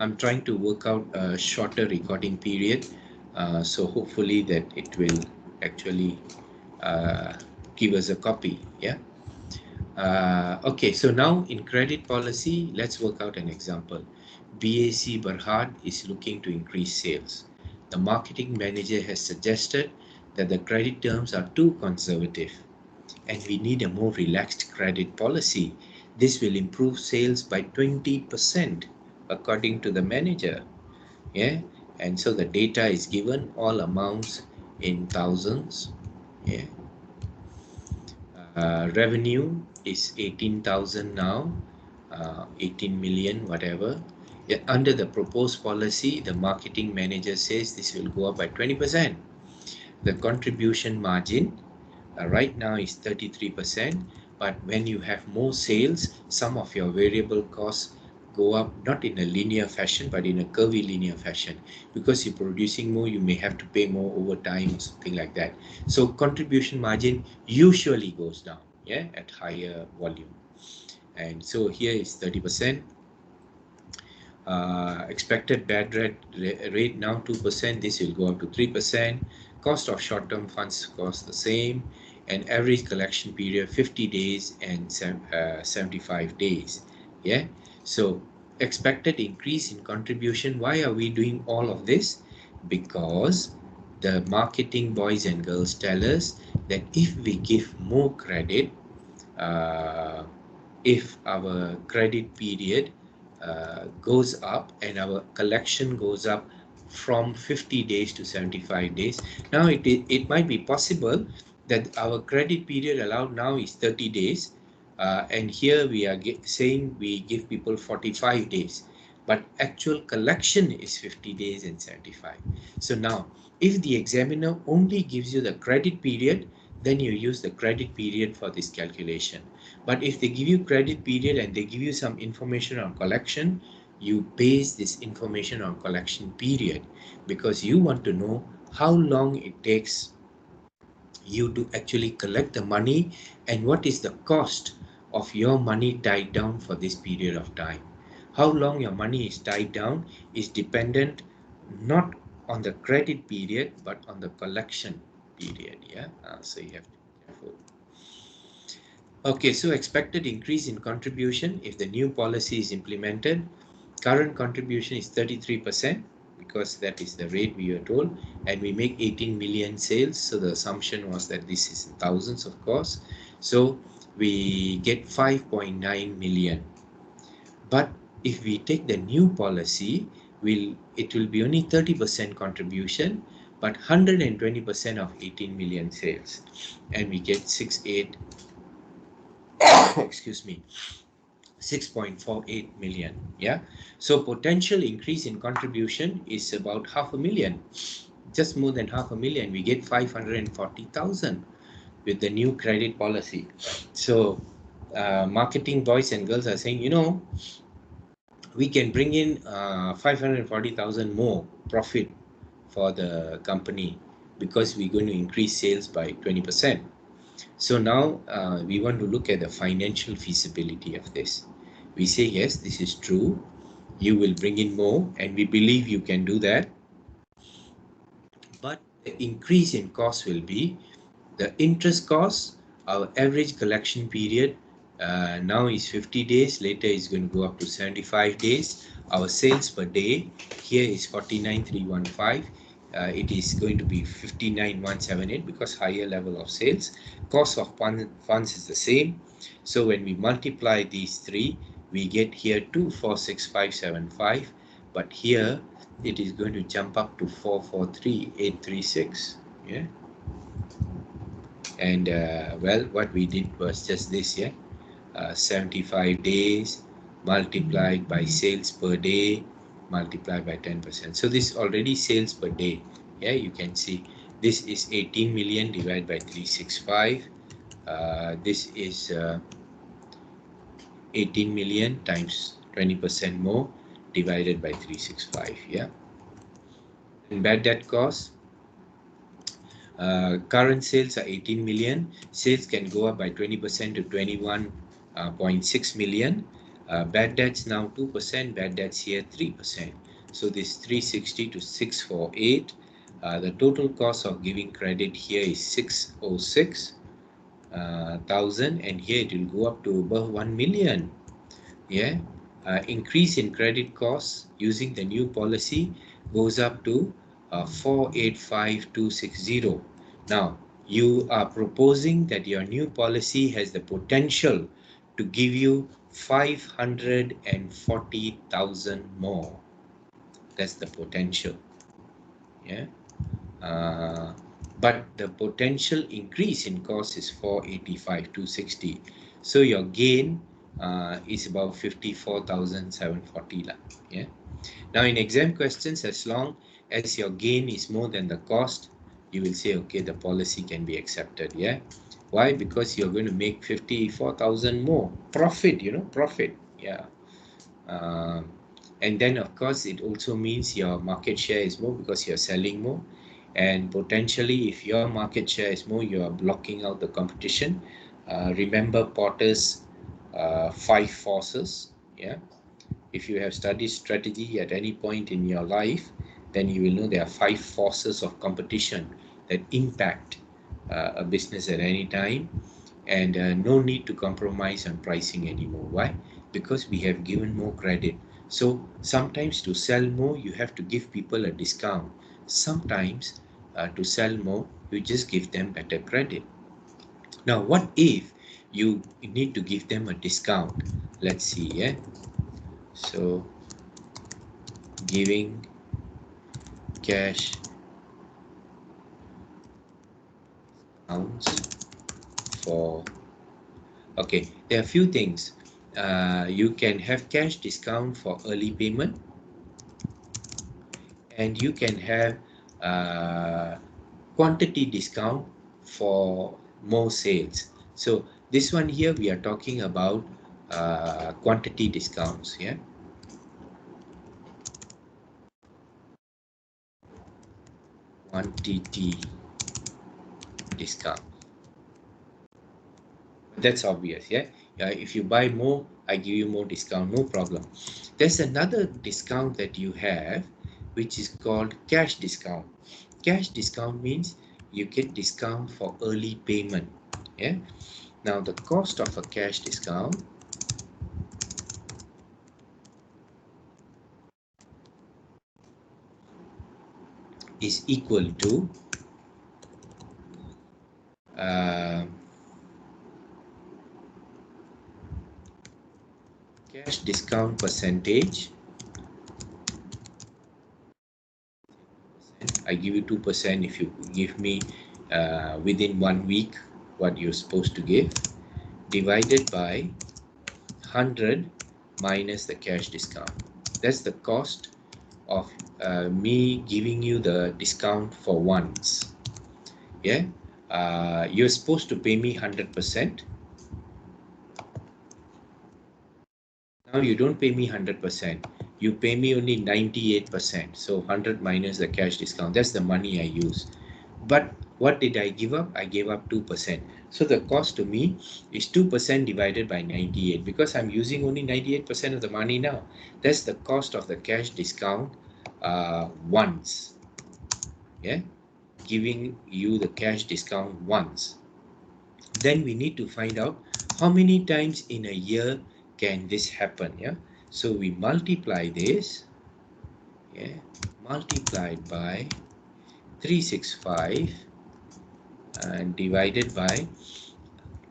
I'm trying to work out a shorter recording period, so hopefully that it will actually uh, give us a copy. Yeah. Okay, so now in credit policy, let's work out an example. BAC Berhad is looking to increase sales. The marketing manager has suggested that the credit terms are too conservative and we need a more relaxed credit policy. This will improve sales by 20% according to the manager. Yeah, and so the data is given, all amounts in thousands. Yeah, revenue is 18,000 now, 18 million, whatever. Yeah, under the proposed policy, the marketing manager says this will go up by 20%. The contribution margin right now is 33%, but when you have more sales, some of your variable costs go up not in a linear fashion but in a curvilinear fashion. Because you're producing more, you may have to pay more overtime or something like that. So contribution margin usually goes down, yeah, at higher volume. And so here is 30%. Expected bad rate now 2%. This will go up to 3%. Cost of short-term funds cost the same, and average collection period 50 days and 75 days. Yeah. So expected increase in contribution. Why are we doing all of this? Because the marketing boys and girls tell us that if we give more credit, uh, if our credit period goes up and our collection goes up from 50 days to 75 days. Now it might be possible that our credit period allowed now is 30 days, and here we are saying we give people 45 days, but actual collection is 50 days and 75. So now if the examiner only gives you the credit period, then you use the credit period for this calculation. But if they give you credit period and they give you some information on collection, you base this information on collection period, because you want to know how long it takes you to actually collect the money and what is the cost of your money tied down for this period of time. How long your money is tied down is dependent not on the credit period but on the collection period. Yeah, so you have to be careful. Okay, so expected increase in contribution if the new policy is implemented. Current contribution is 33% because that is the rate we were told, and we make 18 million sales. So the assumption was that this is in thousands, of course. So we get 5.9 million. But if we take the new policy, it will be only 30% contribution, but 120% of 18 million sales, and we get 68 excuse me 6.48 million. Yeah, so potential increase in contribution is about half a million, just more than half a million. We get 540,000 with the new credit policy. So marketing boys and girls are saying, we can bring in 540,000 more profit for the company because we're going to increase sales by 20%. So now we want to look at the financial feasibility of this. We say, yes, this is true. You will bring in more, and we believe you can do that. But the increase in cost will be the interest cost. Our average collection period now is 50 days. Later is going to go up to 75 days. Our sales per day here is 49,315. It is going to be 59,178 because higher level of sales. Cost of funds is the same. So when we multiply these three, we get here 246575. But here it is going to jump up to 443,836. Yeah. And well, what we did was just this. Yeah, 75 days multiplied by sales per day multiplied by 10%. So this already sales per day. Yeah, you can see this is 18 million divided by 365. This is 18 million times 20% more divided by 365. Yeah, and bad debt cost. Current sales are 18 million. Sales can go up by 20% to 21.6 million. Bad debts now 2%, bad debts here 3%. So this 360 to 648. The total cost of giving credit here is 606 thousand, and here it will go up to above 1 million. Yeah, increase in credit costs using the new policy goes up to 485260. Now you are proposing that your new policy has the potential to give you 540,000 more. That's the potential. Yeah. Uh, but the potential increase in cost is 485 260. So your gain is about 54,740 lah. Yeah. Now in exam questions, as long as your gain is more than the cost, you will say okay, the policy can be accepted. Yeah. Why? Because you're going to make 54,000 more profit. Profit. Yeah. Um, and then of course it also means your market share is more because you're selling more, and potentially if your market share is more, you are blocking out the competition. Remember Porter's 5 forces. Yeah, if you have studied strategy at any point in your life, then you will know there are 5 forces of competition that impact a business at any time, and no need to compromise on pricing anymore. Why? Because we have given more credit. So sometimes to sell more, you have to give people a discount. Sometimes to sell more, you just give them better credit. Now, what if you need to give them a discount? Let's see. Yeah. So giving cash discounts for, okay, there are a few things. You can have cash discount for early payment, and you can have uh, quantity discount for more sales. So this one here, we are talking about quantity discounts. Yeah, quantity discount. That's obvious. Yeah, if you buy more, I give you more discount, no problem. There's another discount that you have, which is called cash discount. Cash discount means you get discount for early payment. Yeah. Now the cost of a cash discount is equal to uh, cash discount percentage. I give you 2% if you give me within 1 week what you're supposed to give, divided by 100 minus the cash discount. That's the cost of me giving you the discount for once. Yeah, you're supposed to pay me 100%. Now you don't pay me 100%. You pay me only 98%. So 100 minus the cash discount. That's the money I use. But what did I give up? I gave up 2%. So the cost to me is 2% divided by 98, because I'm using only 98% of the money now. That's the cost of the cash discount once. Yeah, giving you the cash discount once. Then we need to find out how many times in a year can this happen. Yeah, so we multiply this, yeah, multiplied by 365 and divided by,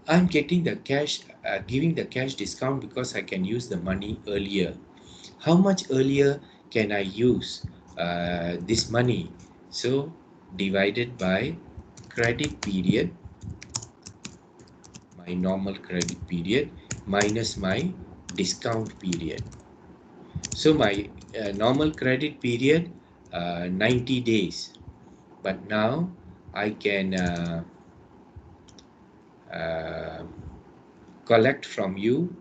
I'm getting the cash, giving the cash discount because I can use the money earlier. How much earlier can I use this money? So divided by credit period, my normal credit period, minus my discount period. So my normal credit period, 90 days. But now I can uh, collect from you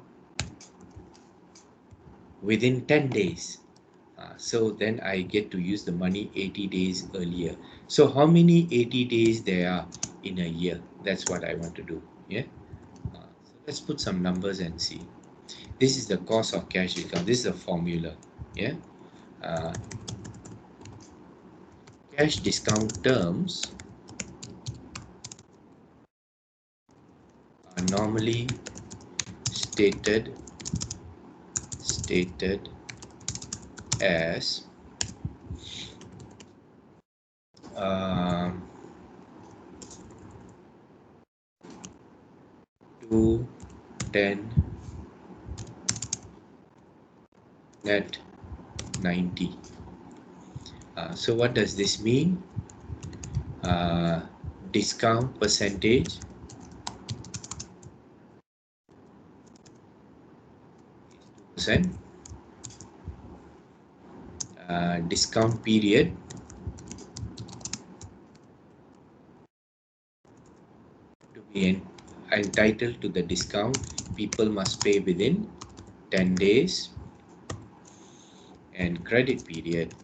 within 10 days. So then I get to use the money 80 days earlier. So how many 80 days there are in a year? That's what I want to do. Yeah. So let's put some numbers and see. This is the cost of cash discount. This is the formula. Yeah. Uh, Cash discount terms are normally stated as um, 2 10 net 90. So what does this mean? Discount percentage is 2%. Discount period to be entitled to the discount, people must pay within 10 days, and credit period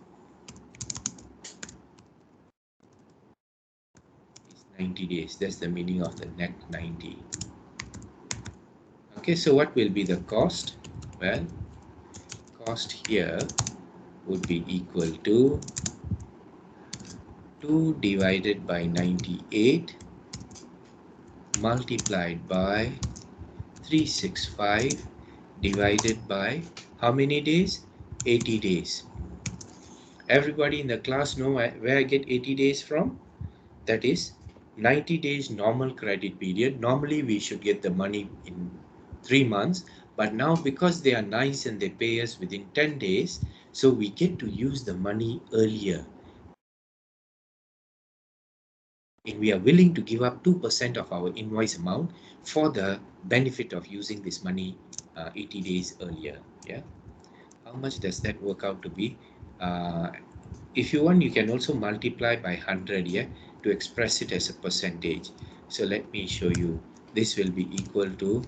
is 90 days. That's the meaning of the net 90. Okay, so what will be the cost? Well, cost here would be equal to 2 divided by 98 multiplied by 365 divided by how many days? 80 days. Everybody in the class know where I get 80 days from? That is 90 days normal credit period. Normally we should get the money in 3 months, but now because they are nice and they pay us within 10 days, so we get to use the money earlier. And we are willing to give up 2% of our invoice amount for the benefit of using this money 80 days earlier. Yeah. How much does that work out to be? If you want, you can also multiply by 100 here to express it as a percentage. So let me show you. This will be equal to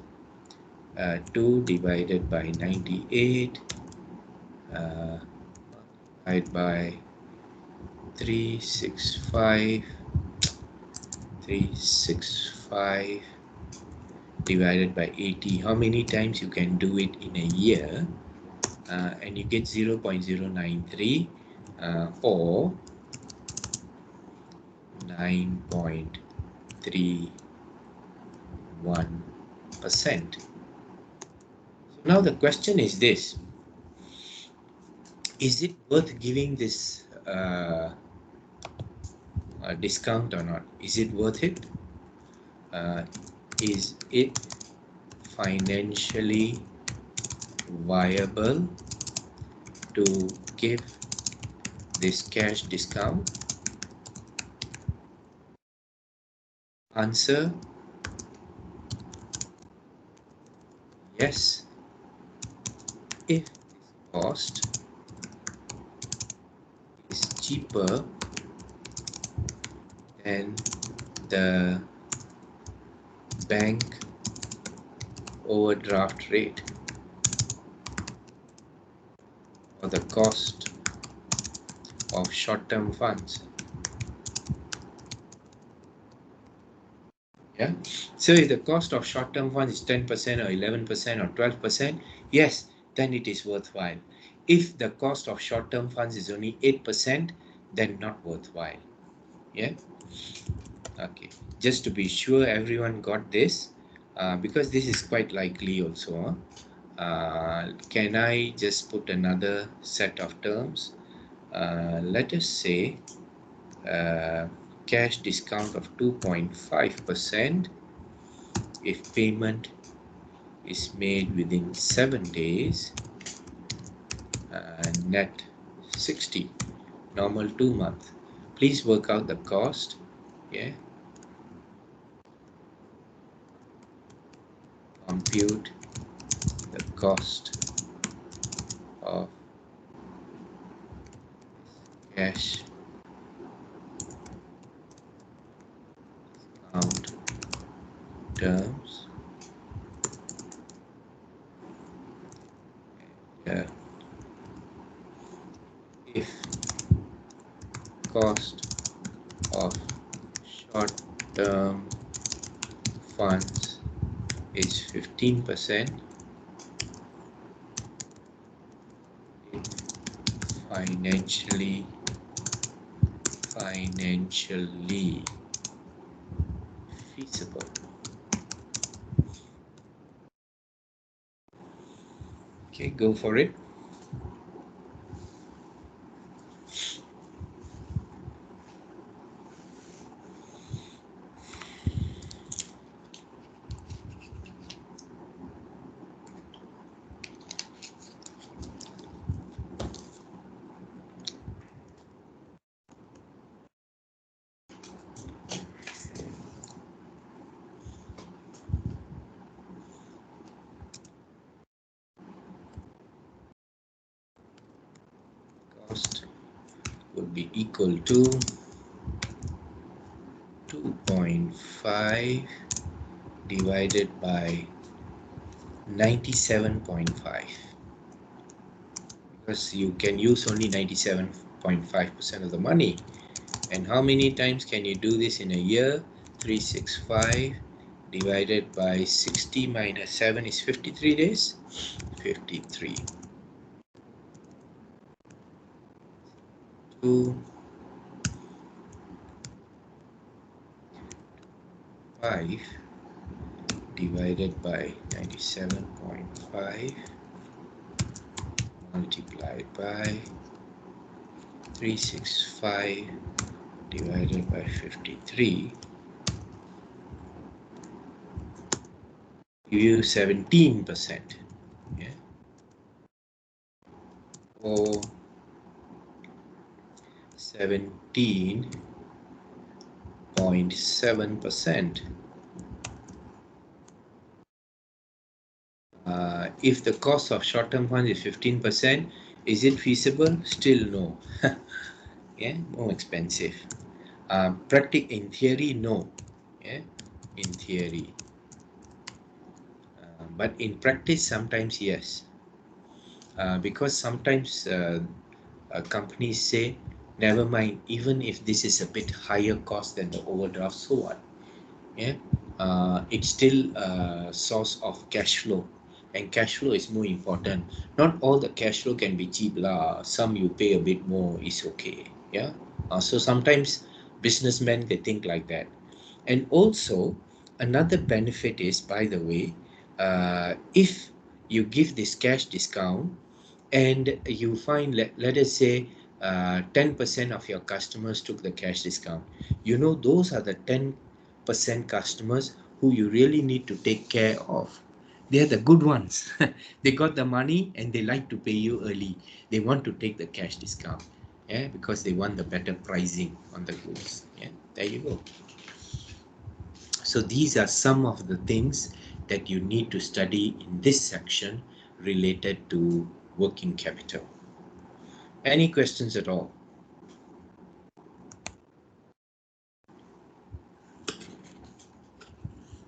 2 divided by 98 multiplied by 365 divided by 80. How many times you can do it in a year? And you get 0.093 or 9.31%. So now the question is this: is it worth giving this discount or not? Is it worth it? Is it financially viable to give this cash discount? Answer: yes, if this cost is cheaper than the bank overdraft rate or the cost of short-term funds. Yeah. So if the cost of short-term funds is 10% or 11% or 12%, yes, then it is worthwhile. If the cost of short-term funds is only 8%, then not worthwhile. Yeah. Okay. Just to be sure everyone got this, because this is quite likely also. Can I just put another set of terms? Let us say cash discount of 2.5% if payment is made within 7 days, net 60, normal 2 month. Please work out the cost. Yeah. Compute the cost of cash discount terms. If cost of short-term funds is 15%, financially feasible. Okay, go for it. Cost would be equal to 2.5 divided by 97.5, because you can use only 97.5% of the money. And how many times can you do this in a year? 365 divided by 60 minus 7 is 53 days. 53. 2, 5 divided by 97.5 multiplied by 365 divided by 53 give you 17%. Yeah. Or 17.7%. If the cost of short-term funds is 15%, is it feasible? Still no. Yeah, more expensive. In theory, no. Yeah, in theory. But in practice, sometimes yes. Because sometimes companies say, never mind, even if this is a bit higher cost than the overdraft, so what? Yeah, it's still a source of cash flow, and cash flow is more important. Not all the cash flow can be cheap lah. Some you pay a bit more is okay. Yeah, so sometimes businessmen they think like that. And also another benefit is, by the way, if you give this cash discount and you find, let us say 10% of your customers took the cash discount, those are the 10% customers who you really need to take care of. They're the good ones. They got the money and they like to pay you early. They want to take the cash discount, yeah, because they want the better pricing on the goods. Yeah, there you go. So these are some of the things that you need to study in this section related to working capital. Any questions at all?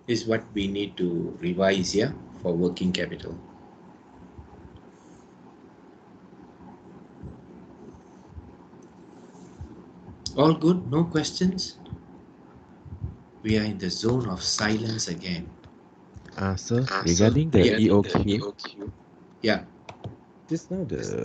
Is what we need to revise here for working capital. All good? No questions? We are in the zone of silence again. Sir, regarding the Yeah. EOQ, Yeah. just now the